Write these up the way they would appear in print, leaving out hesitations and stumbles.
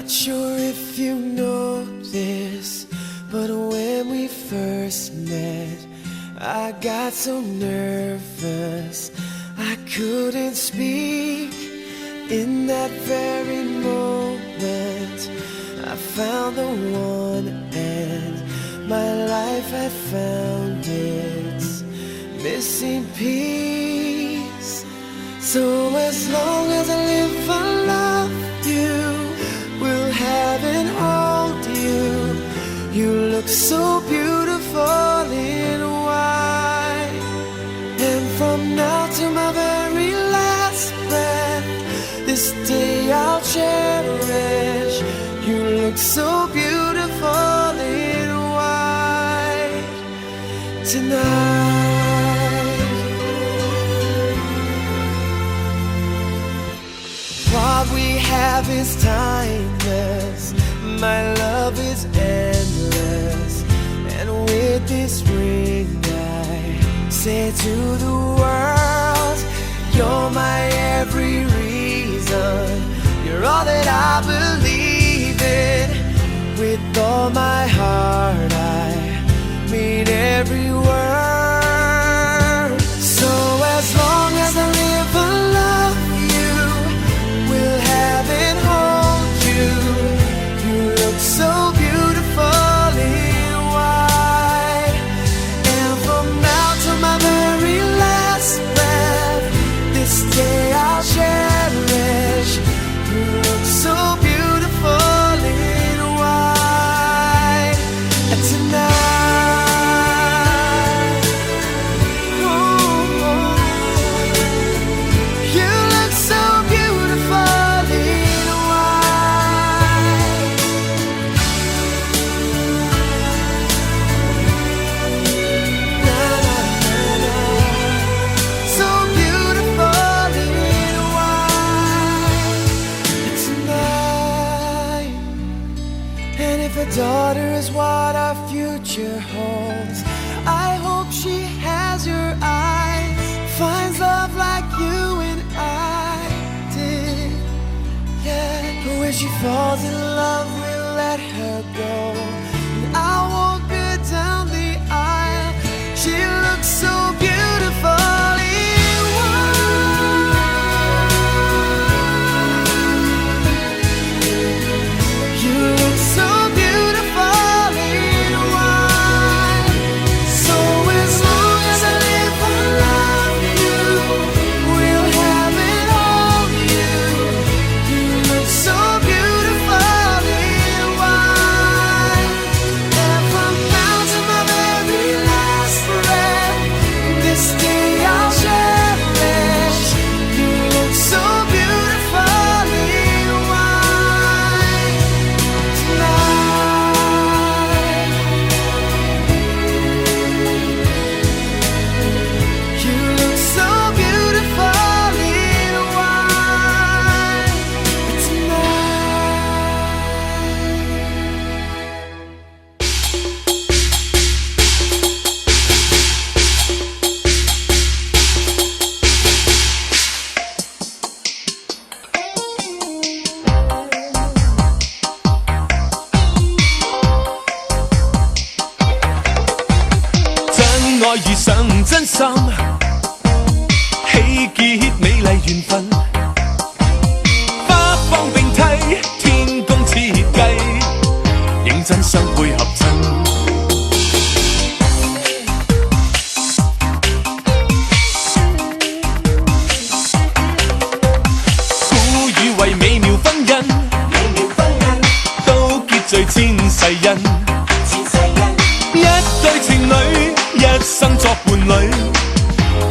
Not sure if you know this, but when we first met, I got so nervous I couldn't speak. In that very moment, I found the one, and my life had found its missing piece. So as long as I live, I love you, will have and hold you. You look so beautiful in white, and from now to my very last breath, this day I'll cherish. You look so beautiful in white tonight. What we have is timeless, my love is endless, and with this ring I say to the world, you're my every reason, you're all that I believe in. With all my heart I mean every word. So as long as I live, I love you, will have and hold you. You look so beautiful in white, and from now to my very last breath, this day I'll cherish. You look so beautiful in white tonight. Oh, you look so beautiful in white. Na, na, na, na. So beautiful in white tonight. And if a daughter is what our future holds, I hope she has your eyes, finds love like you and I did. Yeah, but when she falls in love, we'll let her go, and I'll walk her down the aisle. She looks so beautiful in white. You look so beautiful in white. So as long as I live, I love you, will have and hold you. You look so beautiful in white, and from now to my very last breath, this day I'll cherish. You look so beautiful in white tonight. You look so beautiful in white真愛遇上真心，喜結美麗緣分，花幫並蒂，天公設計，認真相配合襯。古語為美妙婚姻，都結聚千世恩。一對情侶，一生作伴侶，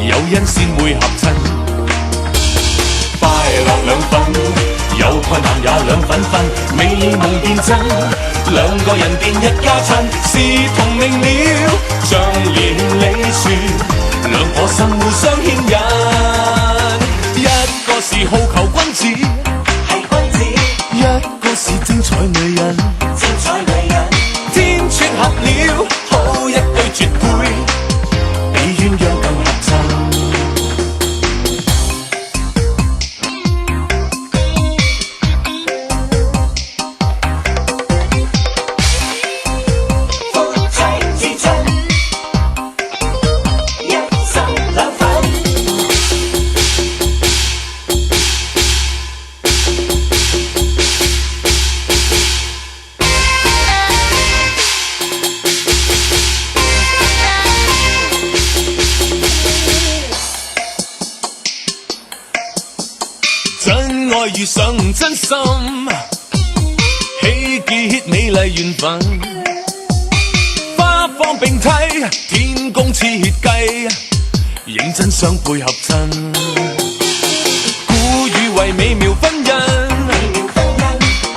有恩先會合襯。快樂兩份，有困難也兩份份，美夢變真，兩個人變一家親，是同明了，像連理樹，兩顆心互相牽引。一個是好球君子，一個是精彩女人。天撮合了，好一對絕配，比鴛鴦更合襯。遇上真心，喜結美麗緣分。花方並蒂，天公設計，認真相配合襯。古語為美妙婚姻，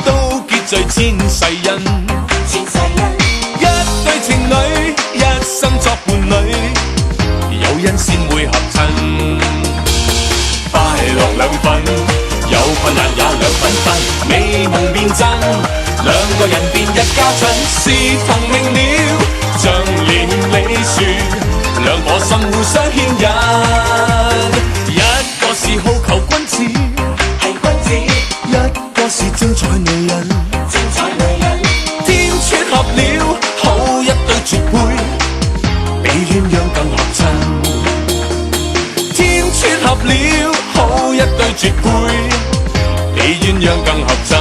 都結聚千世恩。一對情侶，一生作伴侶，有恩先會合襯。快樂兩份，有困難也兩份分，美夢變真，兩個人變一家親。是同命了，像連理樹，兩顆心互相牽引。一個是好求君子，係君子；一個是精彩女人，精彩女人。天撮合了，好一對絕配，比鴛鴦更合襯。天撮合了，好一對絕配，比鴛鴦更合襯。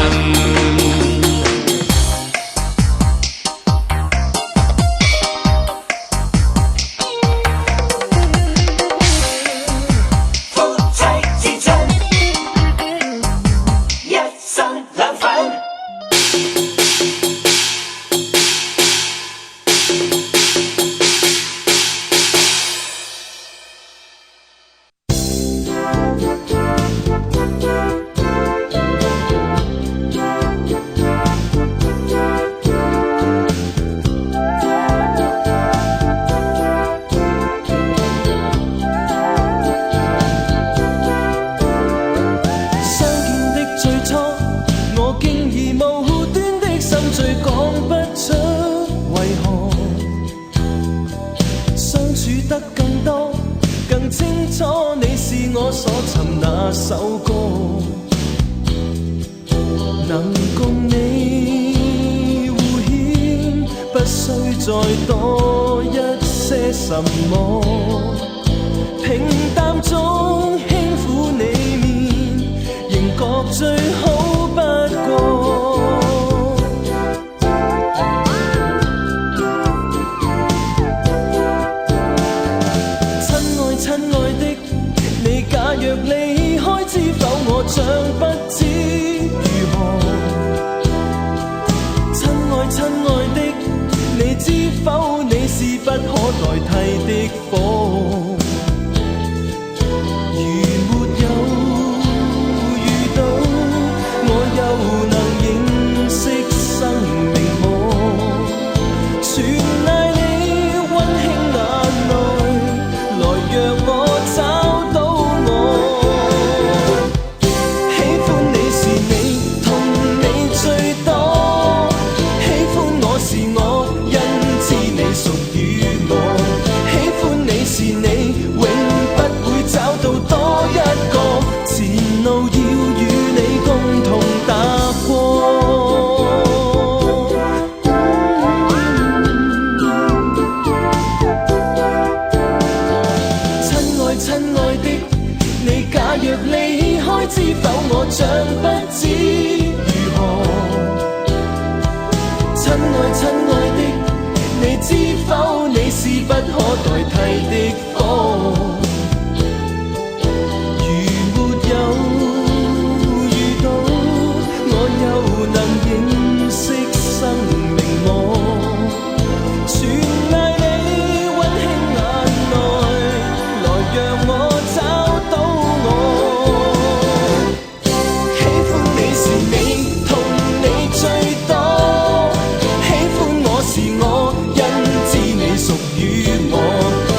喜歡我是我，因知你屬於我。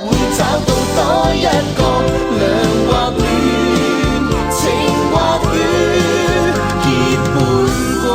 會找到多一個涼或暖，情或雨結伴過。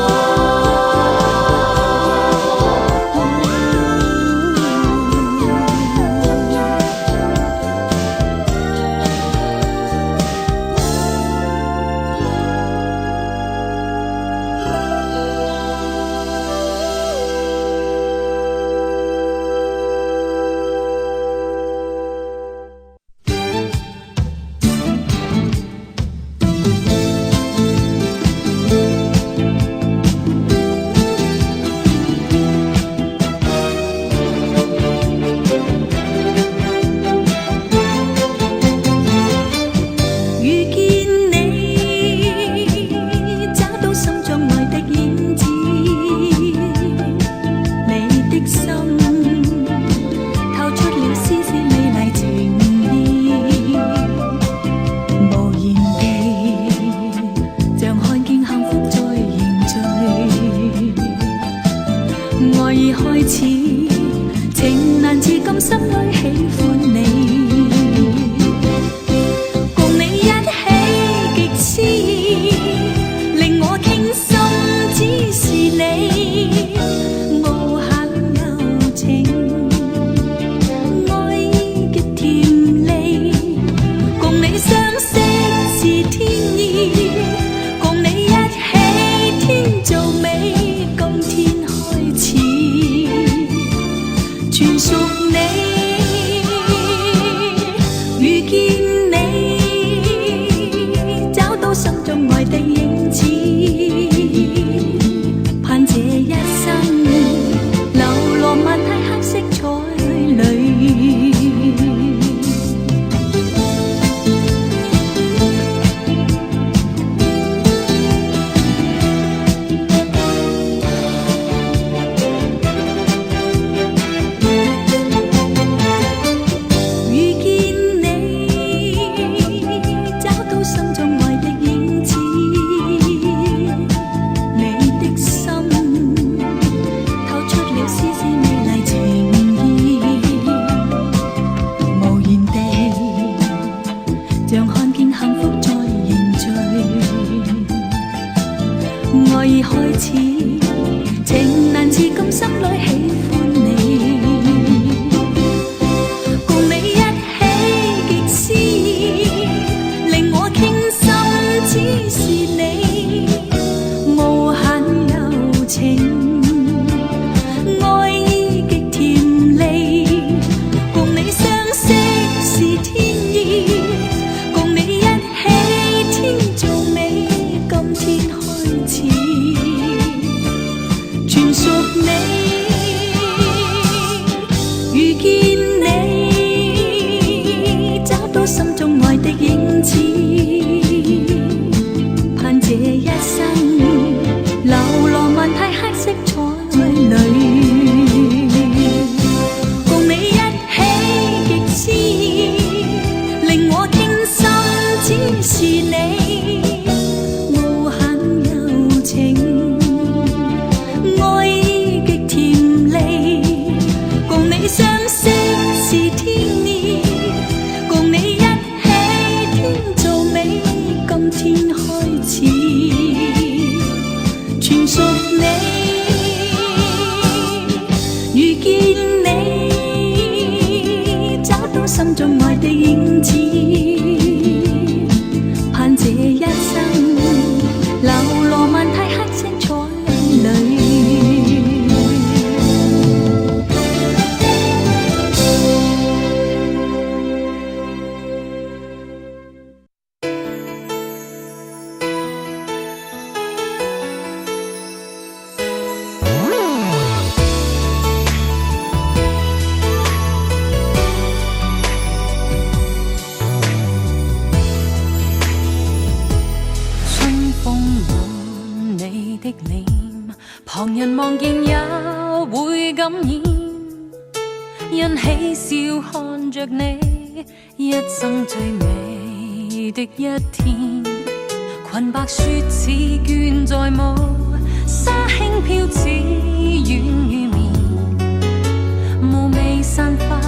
散發，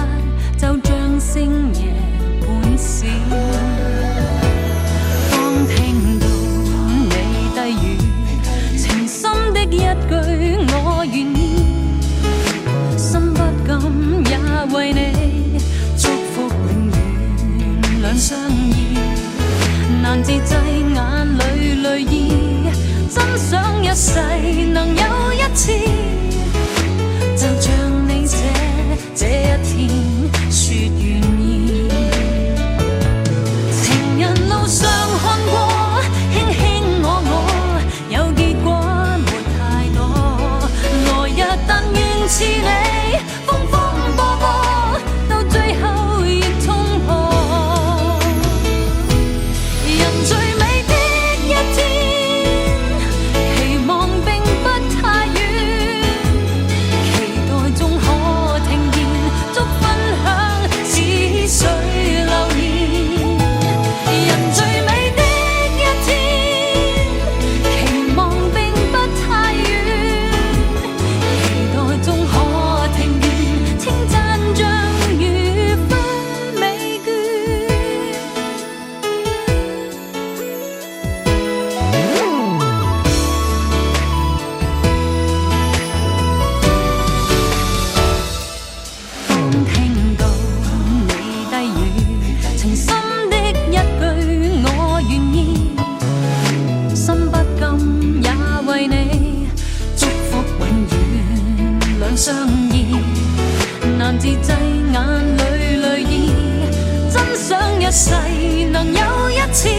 就像四一世能有一次，就像你這一天說願意。情人路上看過，卿卿我，有結果沒太多。來日但願似你，風風波波，到最後亦衝破。人最美的一天，期望並不太遠，期待終可聽見，祝分享似水流年。人最美的一天，期望並不太遠，期待終可聽見，稱讚像如花美眷。當聽到你低語，情深的一句我願意，心不禁也為你祝福永遠兩相依，難自制眼裏淚意，真想一世能有一次，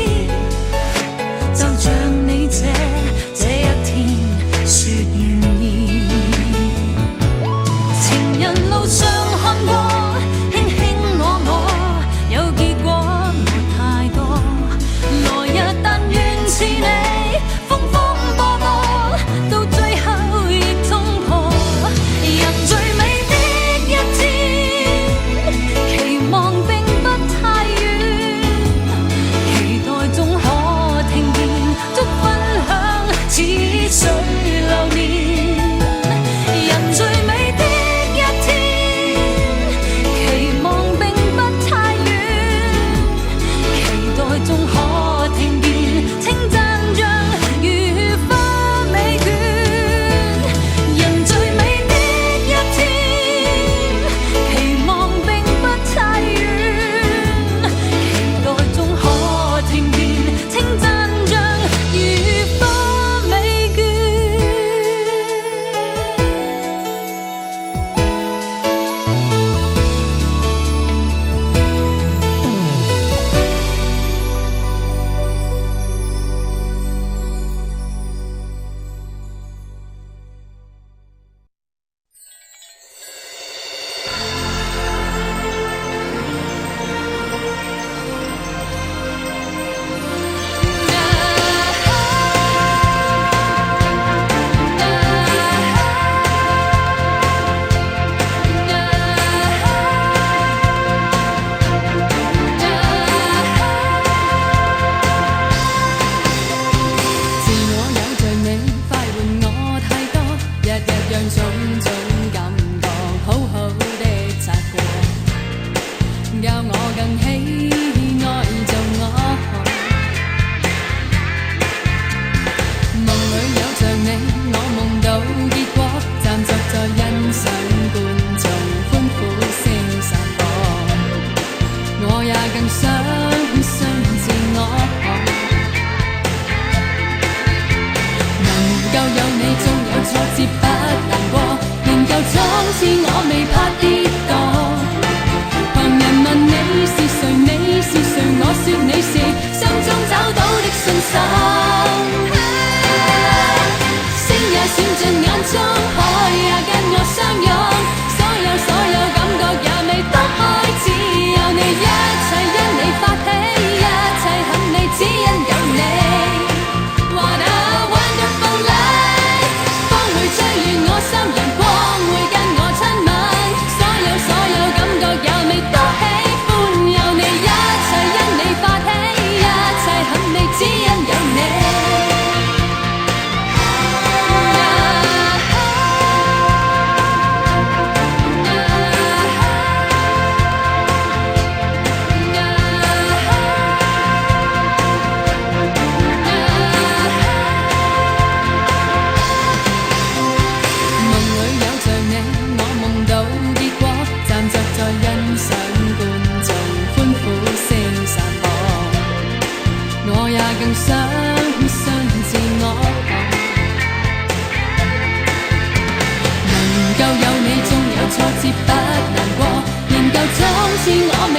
就像你這一天說願意。情人路上看過，卿卿我，有結果沒太多。來日但願似你，風風波波，到最後亦衝破。人最美的一天，期望並不太遠，期待終可聽見，祝分享似水流年。人最美的一天，期望並不太遠，期待終可聽見，稱讚像如花美眷。人最美的一天，期望並不太遠，期待終可聽見，稱讚像如花美眷。自我有着你，快換我太多，日日讓種種感覺好好的擦過，教我更喜愛做我。夢裏有着你，我夢到結果，站着在欣賞觀眾歡呼聲散播，我也更想相自我。能夠有你，縱有挫折不難過，仍舊裝似我未怕跌墮。旁人問你是誰，你是誰，我說你是心中找到的信心。星也閃進眼中，海也跟我相擁，所有感覺也未得開，只有你，一切因你發起，一切很你，只因有你。What a wonderful life， 風會吹遠我心，陽光會跟我親吻，所有感覺也未多喜歡有你，一切因你發起，一切很你，只因有你。更想相自我。不難過，仍舊像是我未